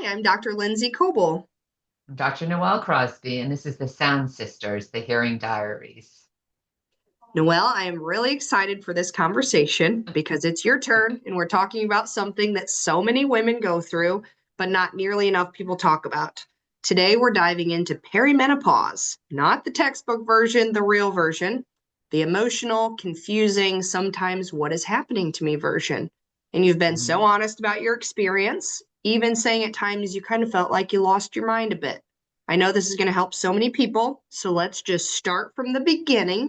I'm Dr. Lindsay Coble. I'm Dr. Noelle Crosby, and this is the Sound Sisters, the Hearing Diaries. Noelle, I am really excited for this conversation because it's your turn and we're talking about something that so many women go through, but not nearly enough people talk about. Today, we're diving into perimenopause, not the textbook version, the real version, the emotional, confusing, sometimes what is happening to me version. And you've been so Mhm. honest about your experience, even saying at times you kind of felt like you lost your mind a bit. I know this is going to help so many people, so let's just start from the beginning.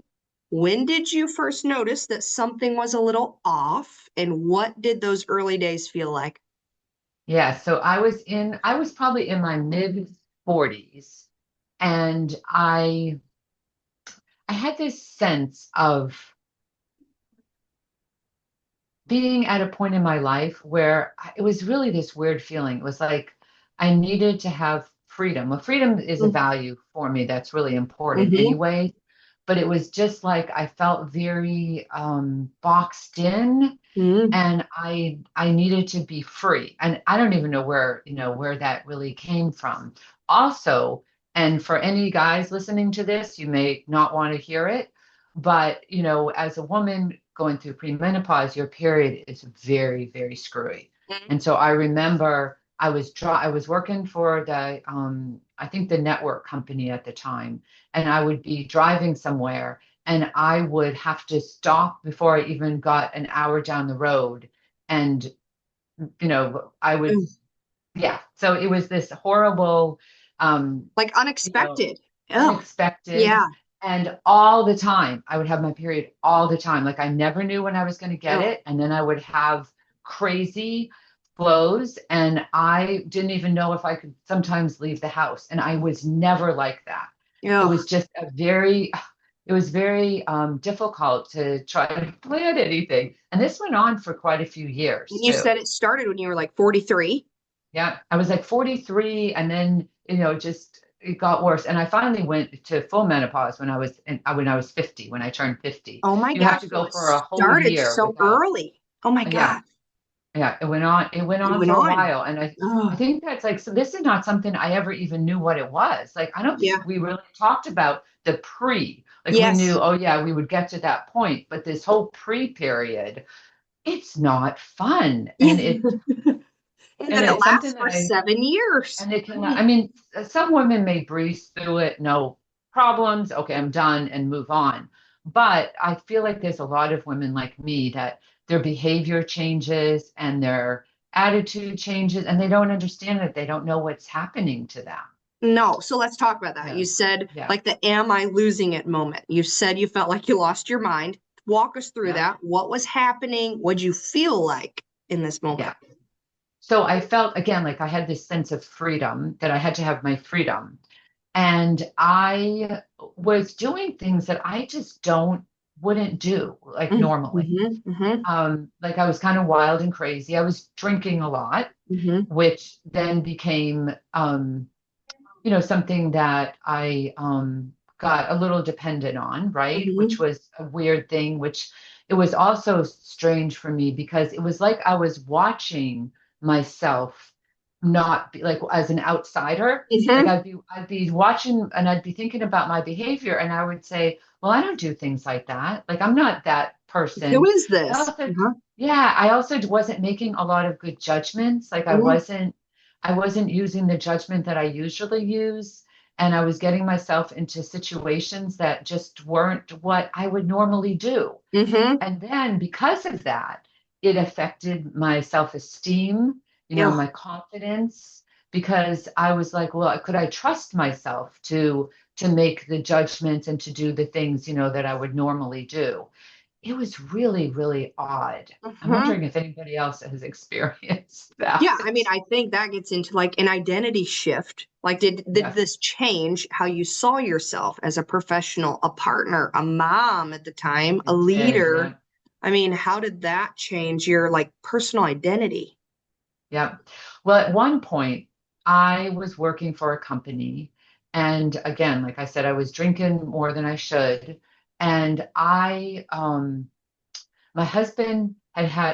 When did you first notice that something was a little off, and what did those early days feel like? Yeah, so I was probably in my mid 40s, and I had this sense of being at a point in my life where it was really this weird feeling. It was like I needed to have freedom. Well, freedom is a value for me that's really important Mm-hmm. anyway. But it was just like I felt very boxed in, Mm-hmm. and I needed to be free. And I don't even know where that really came from. Also, and for any guys listening to this, you may not want to hear it, but as a woman going through premenopause, your period is very, very screwy. And so I remember I was working for the I think the network company at the time, and I would be driving somewhere and I would have to stop before I even got an hour down the road. And, I would, yeah. So it was this horrible, Like you know, unexpected. Oh, unexpected. yeah. And all the time, I would have my period all the time. Like I never knew when I was going to get Oh, it. And then I would have crazy flows, and I didn't even know if I could sometimes leave the house. And I was never like that. It oh. was just it was very difficult to try to plan anything. And this went on for quite a few years And you too. said it started when you were like 43. Yeah, I was like 43, and then just it got worse. And I finally went to full menopause when I was 50, when I turned 50. Oh my You have gosh, to so go it for a whole started year so without, early. Oh my yeah, God. yeah, it went It on went for a on. while. And I Oh, think that's like, so this is not something I ever even knew what it was. Like, I don't yeah. think we really talked about the pre. Like we knew, Yes. oh yeah, we would get to that point, but this whole pre period, it's not fun. Yeah. And then And it it's something lasts that for 7 years. and it can, Oh, I mean, some women may breeze through it, no problems. Okay, I'm done and move on. But I feel like there's a lot of women like me that their behavior changes and their attitude changes, and they don't understand it. They don't know what's happening to them. no. So let's talk about that. Yeah. You said, Yeah. like, the am I losing it moment. You said you felt like you lost your mind. Walk us through Yeah. that. What was happening? What'd you feel like in this moment? Yeah. So I felt again like I had this sense of freedom, that I had to have my freedom. And I was doing things that I just don't wouldn't do like normally. Mm-hmm, mm-hmm, Like I was kind of wild and crazy. I was drinking a lot, mm-hmm, which then became, something that I got a little dependent on, right? Which mm-hmm. was a weird thing, which it was also strange for me because it was like I was watching myself not be like as an outsider. Like Mm-hmm. I'd be watching and I'd be thinking about my behavior and I would say, well, I don't do things like that. Like I'm not that Who person. is I this? also, Uh-huh. yeah, I also wasn't making a lot of good judgments. Like Mm-hmm. I wasn't using the judgment that I usually use. And I was getting myself into situations that just weren't what I would normally do. Mm-hmm. And then because of that, it affected my self-esteem, Yeah. my confidence, because I was like, well, could I trust myself to make the judgments and to do the things, that I would normally do? It was really, really odd. I'm Mm-hmm. wondering if anybody else has experienced that. Yeah, I mean, I think that gets into like an identity shift. Like, did Yes, this change how you saw yourself as a professional, a partner, a mom at the time, a it did. leader? Yeah. I mean, how did that change your like personal identity? Yeah. Well, at one point, I was working for a company. And again, like I said, I was drinking more than I should. And My husband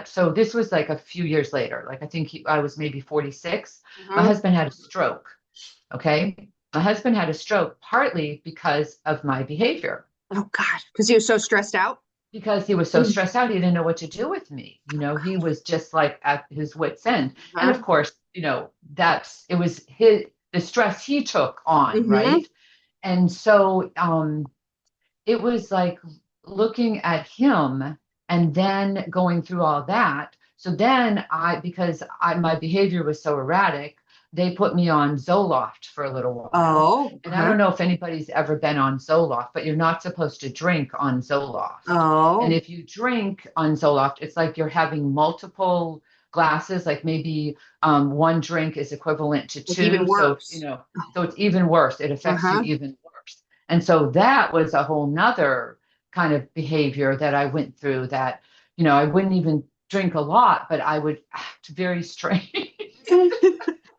so this was like a few years later. Like I think I was maybe 46. My Hmm. husband had a stroke. Okay. My husband had a stroke partly because of my behavior, Oh God, because he was so stressed out. because he was so Mm. stressed out. He didn't know what to do with me. He was just like at his wit's end. And Uh-huh. of course, it was the stress he took on, Hmm. right? And so it was like looking at him and then going through all that. So then because my behavior was so erratic, they put me on Zoloft for a little while. Oh, And I don't know if anybody's ever been on Zoloft, but you're not supposed to drink on Zoloft. And oh, if you drink on Zoloft, it's like you're having multiple glasses, like maybe one drink is equivalent to like even two. So, worse. so it's even worse. It affects you Uh-huh. even worse. And so that was a whole nother kind of behavior that I went through that, I wouldn't even drink a lot, but I would act very strange.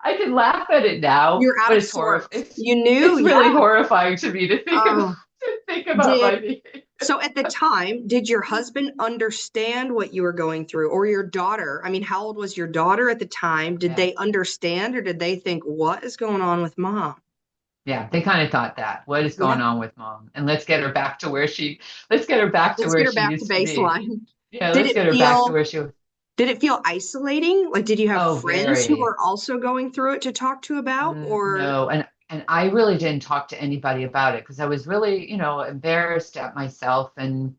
I can laugh at it now, You're out but of it's horrible. sorts. You knew, It's really yeah. horrifying to me Oh, to think about did my behavior. so at the time, did your husband understand what you were going through or your daughter? I mean, how old was your daughter at the time? Did Yeah. they understand or did they think, what is going on with mom? Yeah, they kind of thought that. What is Yeah. going on with mom? And let's get her back to Let's where get her she back to used to be. baseline. Yeah, Did let's it get her back to feel where she was. did it feel isolating? Like, did you have Oh, friends who very. were also going through it to talk to about or No, and I really didn't talk to anybody about it because I was really, embarrassed at myself, and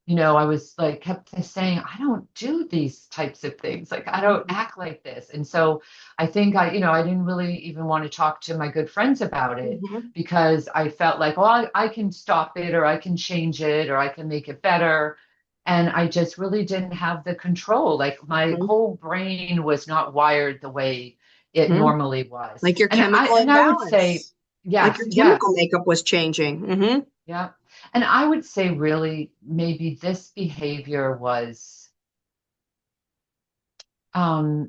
I was like kept saying I don't do these types of things. Like I don't Mhm, act like this. And so I think I didn't really even want to talk to my good friends about it mhm, because I felt like, well, I can stop it or I can change it or I can make it better. And I just really didn't have the control. Like my mhm, whole brain was not wired the way it mhm. normally was. Like your And I chemical and I would say, imbalance. Like yes, your chemical yes. makeup was changing. Hmm. Yeah. And I would say really maybe this behavior was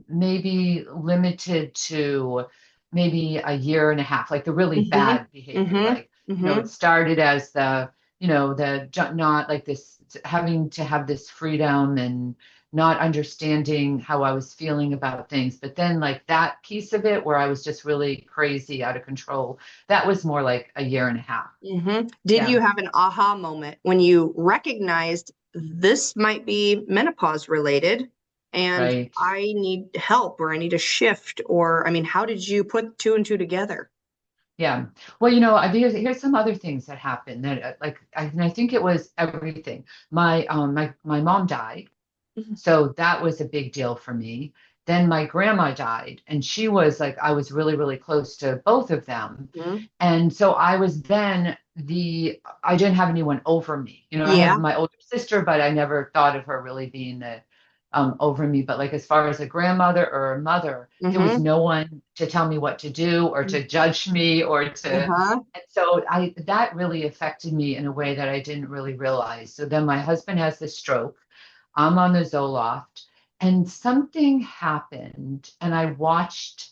maybe limited to maybe a year and a half, like the really Hmm. bad behavior. Hmm. Like, it Hmm. started as not like this, having to have this freedom and not understanding how I was feeling about things. But then, like that piece of it where I was just really crazy, out of control, that was more like a year and a half. Did Yeah. you have an aha moment when you recognized this might be menopause related and Right. I need help or I need a shift? Or, I mean, how did you put two and two together? Yeah. Well, here's some other things that happened that and I think it was everything. My mom died, Mhm. so that was a big deal for me. Then my grandma died, and she was like I was really, really close to both of them. Mhm. And so I didn't have anyone over me. I Yeah. had my older sister, but I never thought of her really being over me. But like as far as a grandmother or a mother, there was Hmm. no one to tell me what to do or to judge me Uh-huh. and so that really affected me in a way that I didn't really realize. So then my husband has this stroke. I'm on the Zoloft, and something happened, and I watched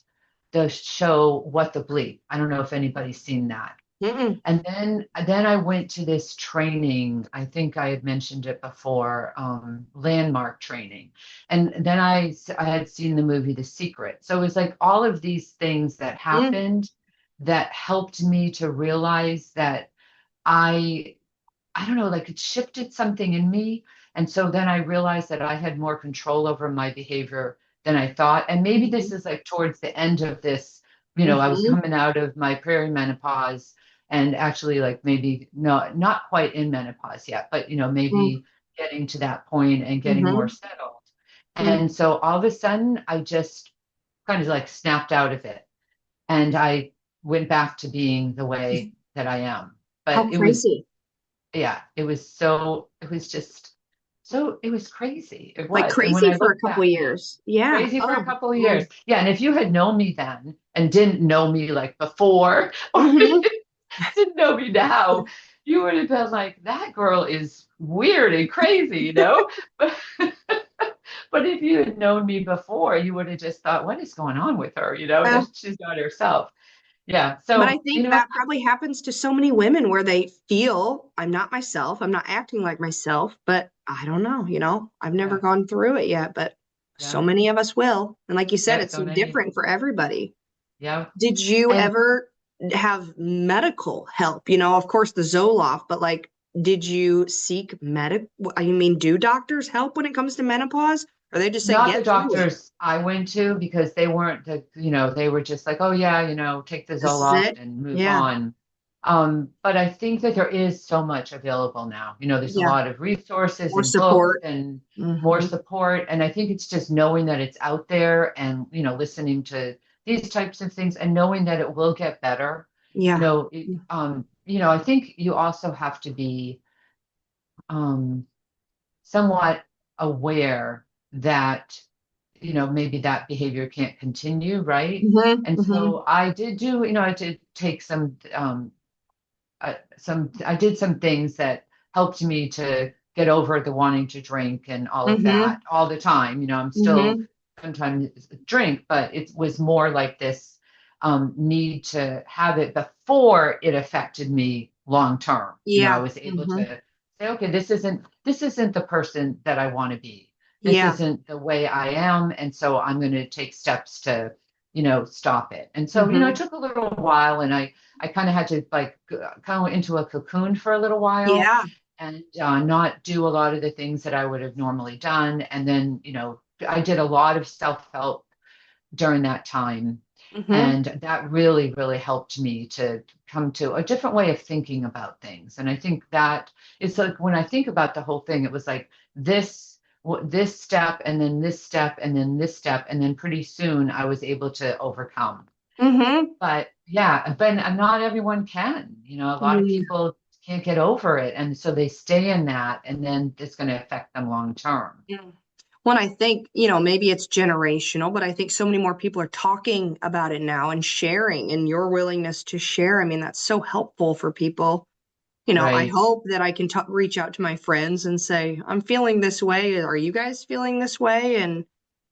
the show What the Bleep. I don't know if anybody's seen that. Mm-mm. And then I went to this training. I think I had mentioned it before, landmark training. And then I had seen the movie The Secret. So it was like all of these things that Mm. happened that helped me to realize that I I don't know, like it shifted something in me. And so then I realized that I had more control over my behavior than I thought. And maybe this Mhm. is like towards the end of this, I was Mhm. coming out of my perimenopause and actually like maybe not quite in menopause yet, but maybe getting to that point and getting more Mhm. settled. Mhm. And so all of a sudden I just kind of like snapped out of it and I went back to being the way that I am. How But it was crazy. yeah, it was just it was crazy. It Like was. And when crazy I for a look couple back, years. Yeah. crazy for a Oh. couple of years. Mm. Yeah, and if you had known me then and didn't know me like before or Hmm. didn't know me now, you would have been like, that girl is weird and crazy, But but if you had known me before, you would have just thought, what is going on with her? That Well, she's not herself. Yeah. but I So, think that probably happens to so many women where they feel I'm not myself, I'm not acting like myself, but I don't know, I've never Yeah, gone through it yet, but so yeah, many of us will. And like you said, yeah. it's So so many. different for everybody. Yeah, Did you and ever have medical help? Of course, the Zoloft, but like, did you seek I mean, do doctors help when it comes to menopause? Or they just say, not the get through it? doctors I went to because they weren't they were just like, oh yeah, take the This is Zoloft it. and move Yeah. on. But I think that there is so much available now. There's a Yeah. lot of resources More and books support. and more Hmm. support. And I think it's just knowing that it's out there and, listening to these types of things and knowing that it will get better. Yeah. I think you also have to be um somewhat aware that maybe that behavior can't continue, right? Hmm. And Hmm. so I did do, I did take I did some things that helped me to get over the wanting to drink and all of that Hmm. all the time. I'm still Hmm. sometimes drink, but it was more like this need to have it before it affected me long term. I Yeah. was able Hmm. to say, okay, this isn't the person that I want to be. This Yeah. isn't the way I am, and so I'm going to take steps to, stop it. And so, it Hmm. took a little while, and I kind of had to like kind of went into a cocoon for a little while Yeah. and not do a lot of the things that I would have normally done. And then, I did a lot of self-help during that time. Hmm. And that really, really helped me to come to a different way of thinking about things. And I think that it's like when I think about the whole thing, it was like this step, and then this step, and then this step. And then pretty soon I was able to overcome. Hmm. But yeah, but not everyone can. A lot of people can't get over it. And so they stay in that, and then it's going to affect them long term. Yeah. Well, I think, maybe it's generational, but I think so many more people are talking about it now and sharing, and your willingness to share. I mean, that's so helpful for people. I Right. hope that I can reach out to my friends and say, I'm feeling this way. Are you guys feeling this way?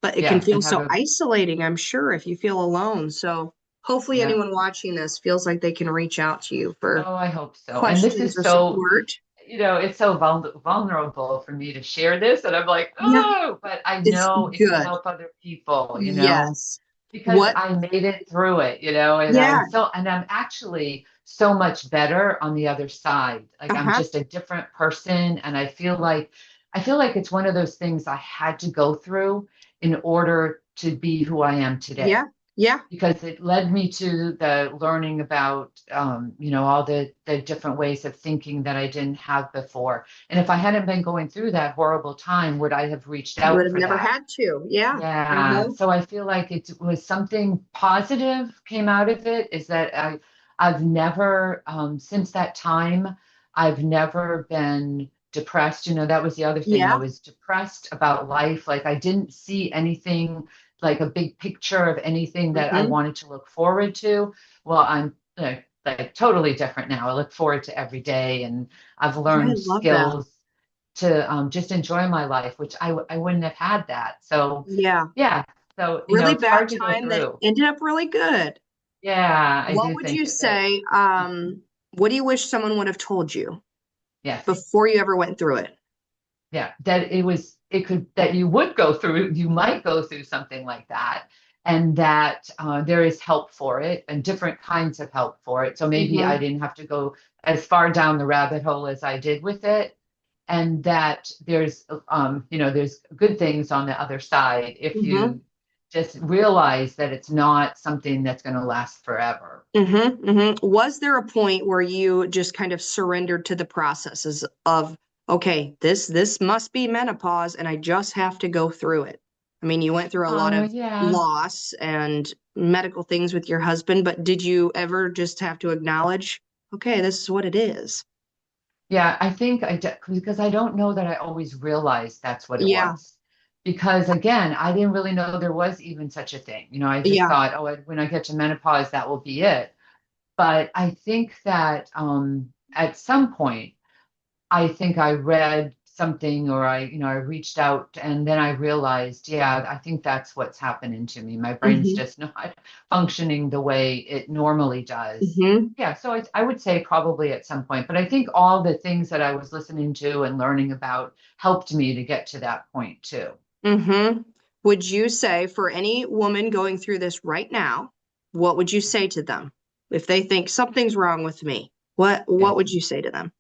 But it can Yeah. feel And have so a, isolating, I'm sure, if you feel alone. So hopefully yeah. anyone watching this feels like they can reach out to you for Oh, I hope so. And this questions is or so, support. it's so vulnerable for me to share this. And I'm like, Yeah, oh, but I it's know it can good. help other people, Yes. because What? I made it through it, Yeah. and I'm actually so much better on the other side. Like I'm Uh-huh. just a different person. And I feel like it's one of those things I had to go through in order to be who I am Yeah. today Yeah. because it led me to the learning about all the different ways of thinking that I didn't have before. And if I hadn't been going through that horrible time, would I have reached You would out have for never that? had to. Yeah. Yeah. Uh-huh. So I feel like it was something positive came out of it is that I've never since that time I've never been depressed. That was the other thing. I Yeah. was depressed about life. Like I didn't see anything like a big picture of anything that I Hmm. wanted to look forward to. Well, I'm like totally different now. I look forward to every day and I've Oh, I learned love that. skills to just enjoy my life, which I wouldn't have had that. So, Yeah. yeah. So, Really it's bad hard to go time that through. ended up really good. Yeah, I What do would you think that, say? What do you wish someone would have told you yes. before you ever went through it? Yeah, that you might go through something like that, and that there is help for it and different kinds of help for it. So maybe I Hmm. didn't have to go as far down the rabbit hole as I did with it, and that there's good things on the other side if Hmm. you just realize that it's not something that's going to last forever. Hmm. Hmm. Was there a point where you just kind of surrendered to the processes of, okay, this must be menopause and I just have to go through it? I mean, you went through a lot Oh, of yeah. loss and medical things with your husband, but did you ever just have to acknowledge, okay, this is what it is? Yeah, I think because I don't know that I always realized that's what it Yeah, was. Because again, I didn't really know there was even such a thing. I just yeah. thought, oh, when I get to menopause, that will be it. But I think that at some point, I think I read something, or I reached out, and then I realized, yeah, I think that's what's happening to me. My brain's Hmm. just not functioning the way it normally does. Hmm. Yeah, so I would say probably at some point, but I think all the things that I was listening to and learning about helped me to get to that point too. Hmm. Would you say for any woman going through this right now, what would you say to them if they think something's wrong with me? What Yes. would you say to them?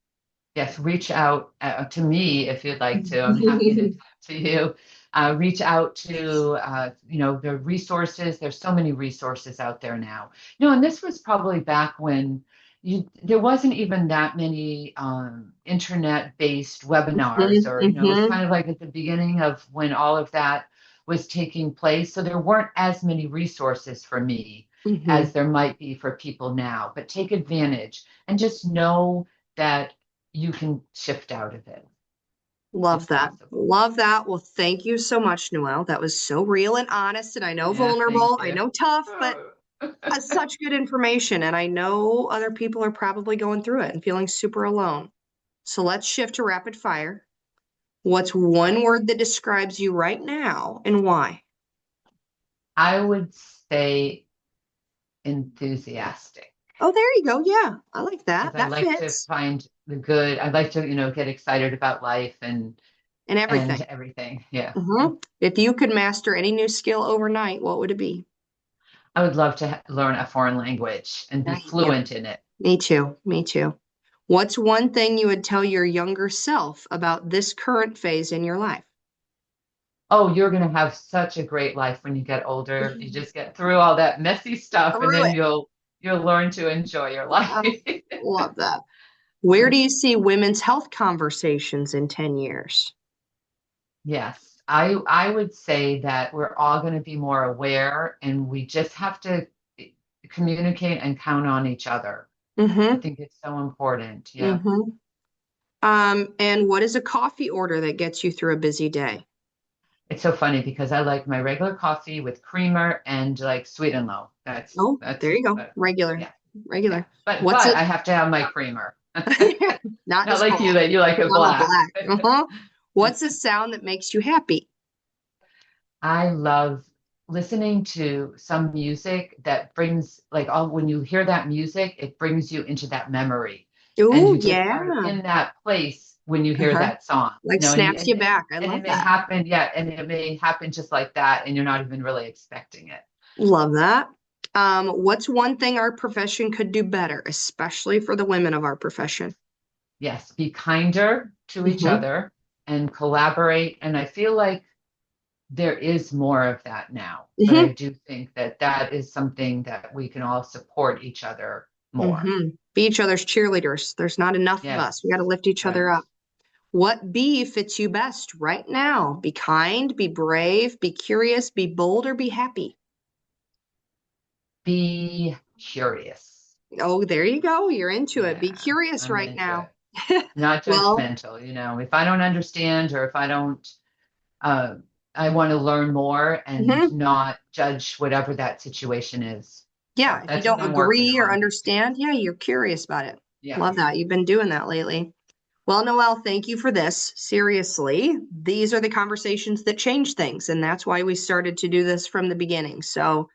Yes, reach out to me if you'd like to. I'm happy to talk to you. Reach out to, the resources. There's so many resources out there now. And this was probably back when there wasn't even that many internet-based webinars, or, it was Hmm. kind of like at the beginning of when all of that was taking place. So there weren't as many resources for me Hmm. as there might be for people now. But take advantage and just know that you can shift out of it. Love It's that. possible. Love that. Well, thank you so much, Noelle. That was so real and honest, and I know Yeah, thank vulnerable, I you. know tough, but such good information. And I know other people are probably going through it and feeling super alone. So let's shift to rapid fire. What's one word that describes you right now and why? I would say enthusiastic, Oh, there you go. Yeah, I like that. because I That like to fits. find the good. I like to, get excited about life and And and everything. everything. Yeah. If you could master any new skill overnight, what would it be? I would love to learn a foreign language and be Yeah, fluent in it. me too. Me too. What's one thing you would tell your younger self about this current phase in your life? Oh, you're going to have such a great life when you get older. You just get through all that messy stuff, and Through then it. you'll learn to enjoy your life. Ah, love that. Where do you see women's health conversations in 10 years? Yes, I would say that we're all going to be more aware, and we just have to communicate and count on each other. I Mm-hmm. think it's so important. Yeah. Mm-hmm. And what is a coffee order that gets you through a busy day? It's so funny because I like my regular coffee with creamer and like sweet and low. That's Oh, that's there you go. Regular. yeah, yeah. Regular. But What's I it? have to have my creamer. Not Not just like you, black. that you like it I'm a black. black. Uh-huh. What's a sound that makes you happy? I love listening to some music that brings, like, all when you hear that music, it brings you into that memory, and Oh, you just are yeah. in that place when you hear Uh-huh. that song. Like And snaps you back. I and it love may that. happen, yeah, and it may happen just like that, and you're not even really expecting it. Love that. What's one thing our profession could do better, especially for the women of our profession? Yes, be kinder to each Hmm. other and collaborate. And I feel like there is more of that now, but I Hmm. do think that that is something that we can all support each other more. Hmm. Be each other's cheerleaders. There's not enough of us. We got to Yes, lift each other right. up. What B fits you best right now? Be kind, be brave, be curious, be bold, or be happy. Be curious. Oh, there you go. You're into it. Be Yeah, curious I'm right into now. it. Not Well, judgmental, if I don't understand, or if I don't, uh, I want to learn more and mhm. not judge whatever that situation is. Yeah, So if you that's what don't I'm working agree or on. understand, yeah, you're curious about it. Yeah. Love that. You've been doing that lately. Well, Noelle, thank you for this. Seriously, these are the conversations that change things. And that's why we started to do this from the beginning. So,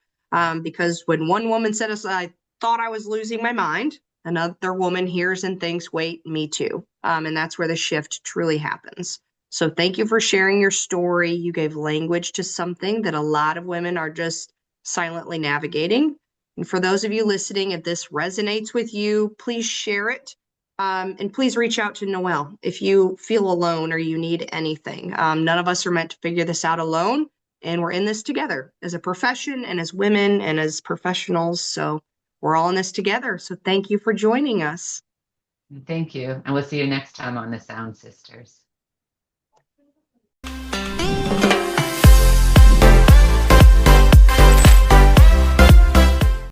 because when one woman said, I thought I was losing my mind, another woman hears and thinks, wait, me too. And that's where the shift truly happens. So, thank you for sharing your story. You gave language to something that a lot of women are just silently navigating. And for those of you listening, if this resonates with you, please share it. And please reach out to Noelle if you feel alone or you need anything. None of us are meant to figure this out alone, and we're in this together as a profession and as women and as professionals. So we're all in this together. So thank you for joining us. Thank you. And we'll see you next time on the Sound Sisters.